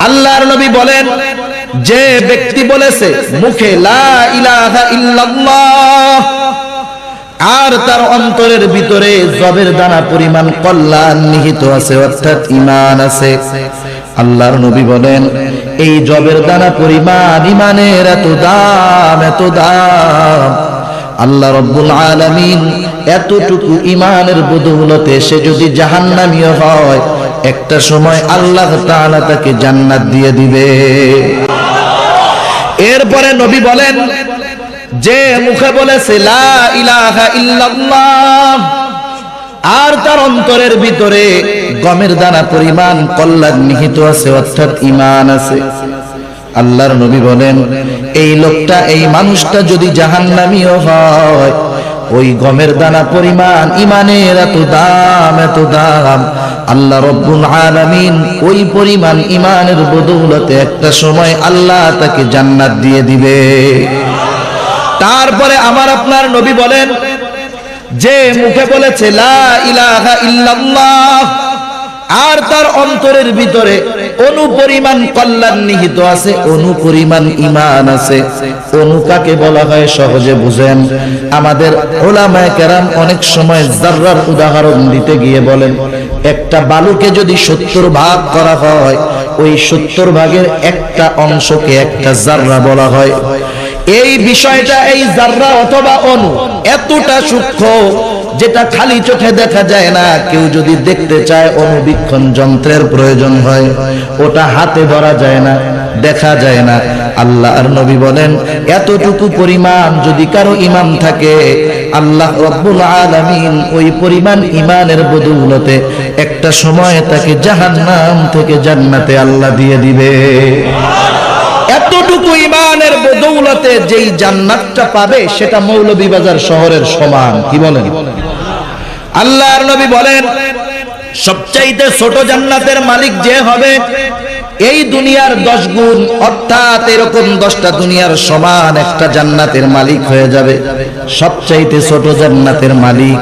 আল্লাহর নবী বলেন, যে ব্যক্তি বলেছে মুখে লা ইলাহা ইল্লাল্লাহ আর তার অন্তরের ভিতরে জবের দানা পরিমাণ কল্যাণ নিহিত আছে, অর্থাৎ ঈমান আছে, আল্লাহর নবী বলেন এই জবের দানা পরিমাণ ঈমানের এত দাম, এত দাম, আল্লাহ রাব্বুল আলামিন এতটুকু ঈমানের বদৌলতে সে যদি জাহান্নামীও হয়, একটা সময় আল্লাহ তাআলা তাকে জান্নাত দিয়ে দিবে। এরপরে নবী বলেন, যে মুখে বলেছে লা ইলাহা ইল্লাল্লাহ আর তার অন্তরের ভিতরে গমের দানা পরিমাণ কল্যাণ নিহিত আছে, অর্থাৎ ঈমান আছে, আল্লাহর নবী বলেন এই লোকটা, এই মানুষটা যদি জাহান্নামীও হয়, ওই গমের দানা পরিমাণ ঈমানের এত দাম, এত দাম, আল্লাহ রাব্বুল আলামিন ওই পরিমাণ ঈমানের বদৌলতে একটা সময় আল্লাহ তাকে জান্নাত দিয়ে দিবে। তারপরে আমার আপনার নবী বলেন, যে মুখে বলেছে লা ইলাহা ইল্লাল্লাহ আর তার অন্তরের ভিতরে অনুপরিমাণ কল্যাণ নিহিত আছে, অনুপরিমাণ ঈমান আছে। অনু কাকে বলা হয় সহজে বুঝেন, আমাদের উলামায়ে কেরাম অনেক সময় যাররার উদাহরণ দিতে গিয়ে বলেন, একটা বালুকে যদি 70 ভাগ করা হয়, ওই 70 ভাগের একটা অংশকে একটা যাররা বলা হয়। এই বিষয়টা, এই যাররা অথবা অণু এতটা সূক্ষ্ম যেটা খালি চোখে দেখা যায় না, কেউ যদি দেখতে চায় অণুবীক্ষণ যন্ত্রের প্রয়োজন হয়, ওটা হাতে ধরা যায় না, দেখা যায় না। আল্লাহর নবী বলেন এতটুকু পরিমাণ যদি কারো ঈমান থাকে, আল্লাহ রাব্বুল আলামিন ওই পরিমাণ ঈমানের বদৌলতে একটা সময় তাকে জাহান্নাম থেকে জান্নাতে আল্লাহ দিয়ে দিবে। এতটুকু ঈমানের বদৌলতে যেই জান্নাতটা পাবে সেটা মৌলভীবাজার শহরের সমান। কি বলেন? আল্লাহর নবী বলেন সবচাইতে ছোট জান্নাতের মালিক যে হবে, এই দুনিয়ার 10 গুণ, অর্থাৎ এরকম 10টা দুনিয়ার সমান একটা জান্নাতের মালিক হয়ে যাবে, সবচাইতে ছোট জান্নাতের মালিক।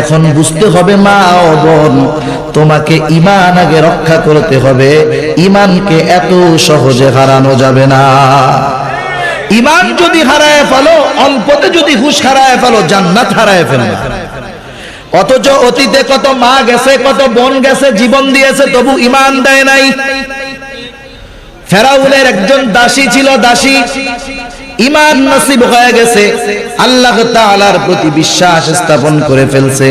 এখন বুঝতে হবে মা ও বোন, তোমাকে ঈমান আগে রক্ষা করতে হবে, ঈমানকে এত সহজে হারানো যাবে না। ঈমান যদি হারায় ফেলো, অল্পতে যদি হুঁশ হারায় ফেলো, জান্নাত হারায় ফেলবে। অথচ অতীতে কত মা গেছে, কত বোন গেছে, জীবন দিয়েছে, তবু ঈমান দেয় নাই। ফেরাউনের একজন দাসী ছিল, দাসী ঈমান নসিব হয়ে গেছে, আল্লাহ তাআলার প্রতি বিশ্বাস স্থাপন করে ফেলছে।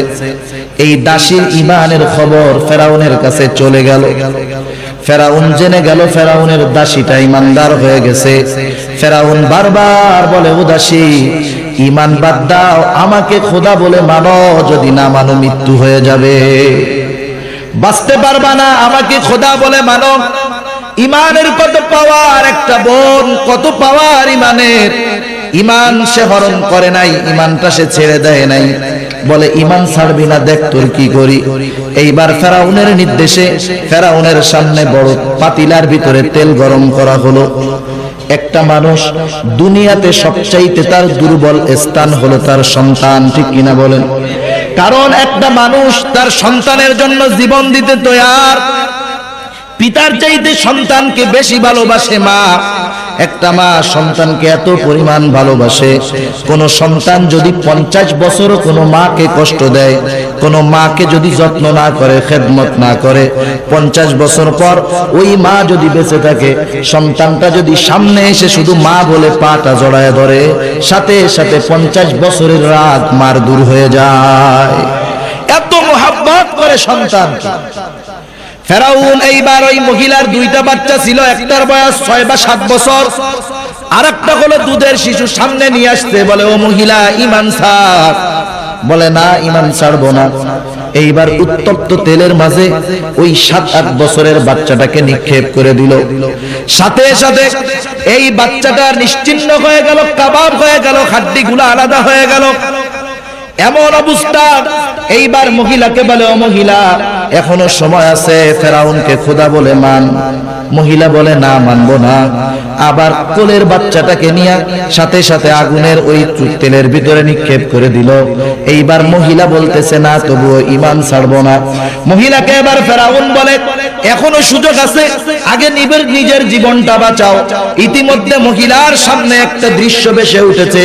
এই দাসীর ঈমানের খবর ফেরাউনের কাছে চলে গেল। ফেরাউন জেনে গেল ফেরাউনের দাসীটা ঈমানদার হয়ে গেছে। ফেরাউন বারবার বলে, ও দাসী ঈমান বাদ দাও, আমাকে খোদা বলে মানো, যদি না মানো মৃত্যু হয়ে যাবে, বাঁচতে পারবা না, আমাকে খোদা বলে মানো। ঈমানের কত পাওয়ার, একটা বোন কত পাওয়ার ঈমানের, ঈমান সে হরণ করে নাই, ঈমানটা সে ছেড়ে দেয় নাই। বলে ঈমান ছাড়বি না, দেখ তোর কি করি। এইবার ফেরাউনের নির্দেশে ফেরাউনের সামনে বড় পাতিলার ভিতরে তেল গরম করা হলো। একটা মানুষ দুনিয়াতে সবচাইতে তার দুর্বল স্থান হলো তার সন্তান, ঠিক কিনা বলেন? কারণ একটা মানুষ তার সন্তানের জন্য জীবন দিতে তৈয়ার। পিতার চাইতে সন্তানকে বেশি ভালোবাসে মা। একটা মা সন্তানকে এত পরিমাণ ভালোবাসে, কোন সন্তান যদি 50 বছরও কোনো মাকে কষ্ট দেয়, কোন মাকে যদি যত্ন না করে, খেদমত না করে, 50 বছর পর ওই মা যদি বেঁচে থাকে, সন্তানটা যদি সামনে এসে শুধু মা বলে পাটা জড়ায় ধরে, সাথে সাথে 50 বছরের রাগ মার দূর হয়ে যায়। এত মোহাব্বত করে সন্তানকে। ফেরাউন এইবার ওই মহিলার 2টা বাচ্চা ছিল, একটার বয়স 6 বা 7 বছর, আর একটা হলো দুধের শিশু, সামনে নিয়ে আসতে বলে, ও মহিলা ঈমান ছাড়। বলে না, ঈমান ছাড়বো না। এইবার উত্তপ্ত তেলের মাঝে ওই 7-8 বছরের বাচ্চাটাকে নিক্ষেপ করে দিল। সাথে সাথে এই বাচ্চাটা নিশ্চিহ্ন হয়ে গেল, কাবাব হয়ে গেল, হাড্ডিগুলো আলাদা হয়ে গেল। এমন অবস্থা। এইবার মহিলাকে বলে, ও মহিলা এখনো সময় আছে, ফেরাউনকে খোদা বলে মান। মহিলা বলে না, মানবো না। আবার কোলের বাচ্চাটাকে নিয়ে সাথে সাথে আগুনের ওই তেলের ভিতরে নিক্ষেপ করে দিল। এইবার মহিলা বলতেছে না, তবুও ঈমান ছাড়বো না। মহিলাকে এবার ফেরাউন বলে, এখনো সুযোগ আছে, আগে নিজের জীবনটা বাঁচাও। ইতিমধ্যে মহিলার সামনে একটা দৃশ্য ভেসে উঠেছে,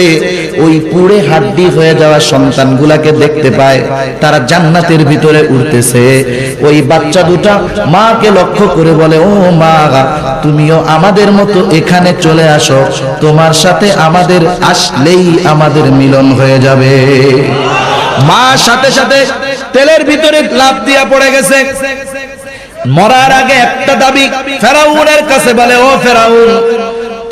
ওই পুড়ে হাড্ডি হয়ে যাওয়া সন্তানগুলাকে দেখতে পায়, তারা জান্নাতের ভিতরে উঠতেছে। ওই বাচ্চা দুটা মাকে লক্ষ্য করে বলে, ও মা, তুমিও আমাদের মতো এখানে চলে আসো, তোমার সাথে আমাদের আসলেই আমাদের মিলন হয়ে যাবে। মা সাথে সাথে তেলের ভিতরে লাফ দিয়া পড়ে গেছে। মরার আগে একটা দাবি ফেরাউনের কাছে বলে, ও ফেরাউন,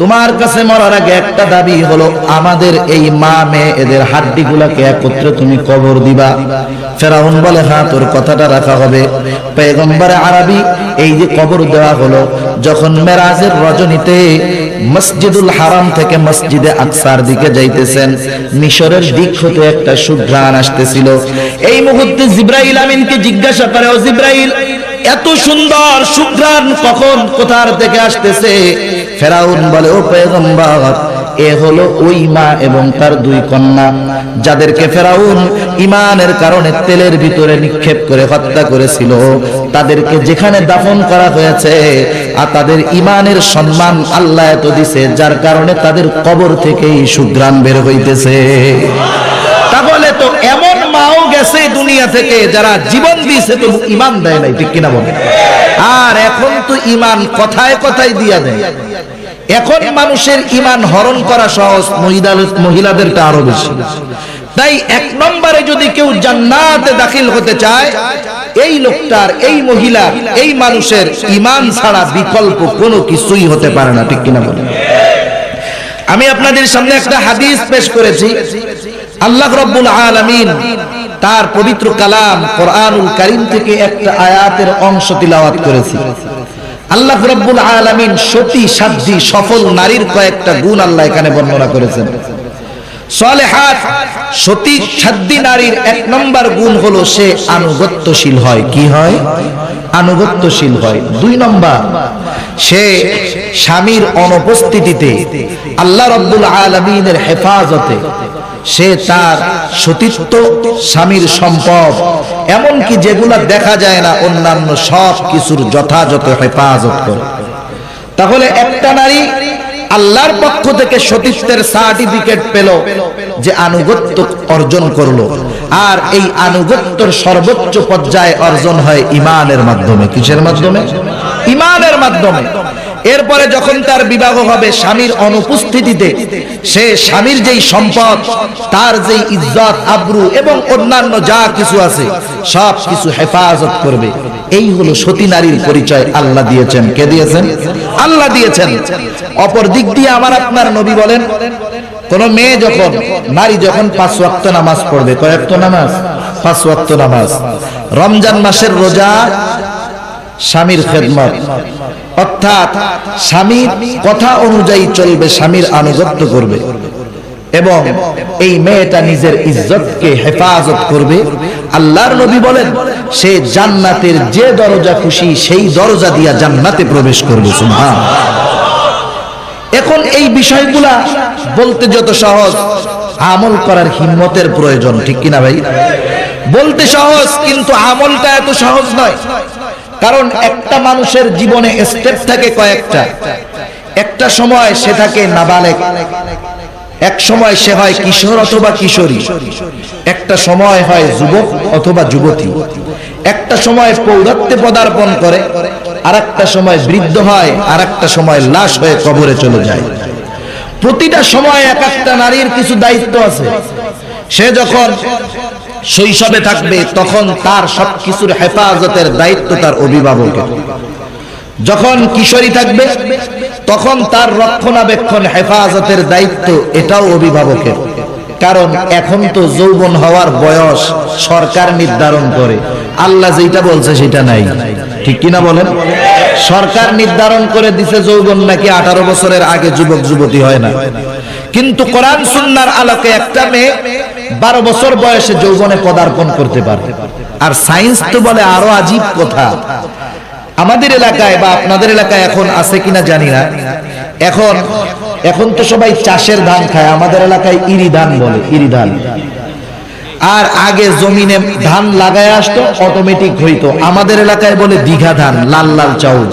তোমার কাছে মরার আগে একটা দাবি হলো, আমাদের এই মা মেয়ে এদের হাড্ডি গুলাকে একত্রে তুমি কবর দিবা। ফেরাউন বলে, হ্যাঁ, তোর কথাটা রাখা হবে। পয়গম্বরে আরবি এই যে কবর দেওয়া হলো, যখন মেরাজের রজনীতে মসজিদুল হারাম থেকে মসজিদে আকসার দিকে যাইতেছেন, মিশরের দিক হতে একটা সুঘ্রাণ আসতেছিল। এই মুহূর্তে জিব্রাইল আমিনকে জিজ্ঞাসা করে, ও জিব্রাইল, এত সুন্দর সুঘ্রাণ কখন কোথার থেকে আসতেছে? ফেরাউন বলে, ও পয়গম্বর, এ হলো ওই মা এবং তার দুই কন্যা, যাদেরকে ফেরাউন ঈমানের কারণে তেলের ভিতরে নিক্ষেপ করে হত্যা করেছিল। তাদেরকে যেখানে দাফন করা হয়েছে, আর তাদের ঈমানের সম্মান আল্লাহ এত দিছে, যার কারণে তাদের কবর থেকেই সুঘ্রাণ বের হইতেছে। তাহলে তো এমন মাও গেছে দুনিয়া থেকে যারা জীবন দিয়েছে তো ঈমান দেয় নাই, ঠিক কিনা বলেন? আর এখন তো ঈমান কথায় কথায় দিয়া দেয়। এখন মানুষের ঈমান হরণ করা সহজ, মহিলাদেরটা আরো বেশি। তাই এক নম্বরে যদি কেউ জান্নাতে দাখিল হতে চায়, এই লোকটার, এই মহিলার, এই মানুষের ঈমান ছাড়া বিকল্প কোনো কিছুই হতে পারে না, ঠিক কিনা বলেন? আমি আপনাদের সামনে একটা হাদিস পেশ করেছি। আল্লাহ রাব্বুল আলামিন তার পবিত্র কালাম কোরআনুল কারীম থেকে একটা আয়াতের অংশ তিলাওয়াত করেছি। আল্লাহ রাব্বুল আলামিন সতী সাধ্বী সফল নারীর কয়েকটা গুণ আল্লাহ এখানে বর্ণনা করেছেন। সালেহাত সতী সাধ্বী নারীর এক নম্বর গুণ হলো সে আনুগত্যশীল হয়। কি হয়? আনুগত্যশীল হয়। দুই নম্বর, সে স্বামীর অনুপস্থিতিতে আল্লাহ রাব্বুল আলামিনের হেফাজতে সে তার সতীত্ব, স্বামীর সম্পদ, এমনকি যেগুলা দেখা যায় না অন্যান্য সব কিছুর যথাযথ হেফাজত করে। তাহলে একটা নারী আল্লাহর পক্ষ থেকে সতীত্বের সার্টিফিকেট পেল, যে আনুগত্য অর্জন করলো। আর এই আনুগত্যের সর্বোচ্চ পর্যায়ে অর্জন হয় ঈমানের মাধ্যমে। কিসের মাধ্যমে? ঈমানের মাধ্যমে। এরপরে যখন তার বিবাহ হবে স্বামীর অনুপস্থিতিতে, সে স্বামীর যেই সম্পদ, তার যেই ইজ্জত আবরু এবং অন্যান্য যা কিছু আছে সব কিছু হেফাজত করবে। এই হলো সতী নারীর পরিচয় আল্লাহ দিয়েছেন। কে দিয়েছেন? আল্লাহ দিয়েছেন। অপর দিক দিয়ে আমার আপনার নবী বলেন, কোন মেয়ে যখন, নারী যখন 5 ওয়াক্ত নামাজ পড়বে, কয় ওয়াক্ত নামাজ? 5 ওয়াক্ত নামাজ। রমজান মাসের রোজা, স্বামীর খেদমত, অর্থাৎ স্বামীর কথা অনুযায়ী চলবে, স্বামীর আনুগত্য করবে, এবং এই মেয়েটা নিজের ইজ্জতকে হেফাজত করবে। আল্লাহর নবী বলেন, সে জান্নাতের যে দরজা খুশি সেই দরজা দিয়া জান্নাতে প্রবেশ করবে। সুবহানাল্লাহ। এখন এই বিষয়গুলা বলতে যত সহজ, আমল করার হিম্মতের প্রয়োজন, ঠিক কিনা ভাই? বলতে সহজ, কিন্তু আমলটা এত সহজ নয়। কারণ একটা মানুষের জীবনে স্টেপ থাকে কয়েকটা। একটা সময় সে থাকে নাবালেগ, এক সময় সে হয় কিশোর অথবা কিশোরী, একটা সময় হয় যুবক অথবা যুবতী, একটা সময় প্রৌঢ়ত্বে পদার্পণ করে, আর একটা সময় বৃদ্ধ হয়, আর একটা সময় লাশ হয়ে কবরে চলে যায়। প্রতিটা সময় এক একটা নারীর কিছু দায়িত্ব আছে। সে যখন শৈশবে থাকবে তখন তার সবকিছুর হেফাজতের দায়িত্ব তার অভিভাবকের। যখন কিশোরী থাকবে তখন তার রক্ষণাবেক্ষণ, হেফাজতের দায়িত্ব এটাও অভিভাবকের। কারণ এখন তো যৌবন হওয়ার বয়স সরকার নির্ধারণ করে, আল্লাহ যেটা বলছে সেটা নাই, ঠিক কিনা বলেন? সরকার নির্ধারণ করে দিছে যৌবন নাকি 18 বছরের আগে যুবক যুবতী হয় না। কিন্তু কোরআন সুন্নাহর আলোকে একটা মেয়ে 12 বছর বয়সে যৌবনে পদার্পণ করতে পারে। আর সায়েন্স তো বলে আরো আজীব কথা, আমাদের এলাকায় বা আপনাদের এলাকায় এখন আছে কিনা জানি না, এখন তো সবাই চাষের ধান খায়, আমাদের এলাকায় ইরি ধান বলে, ইরি ধান। আর আগে জমিনে ধান লাগায় আসতো, অটোমেটিক হইতো। আমাদের এলাকায় বলে দিঘা ধান, লাল লাল চাউল।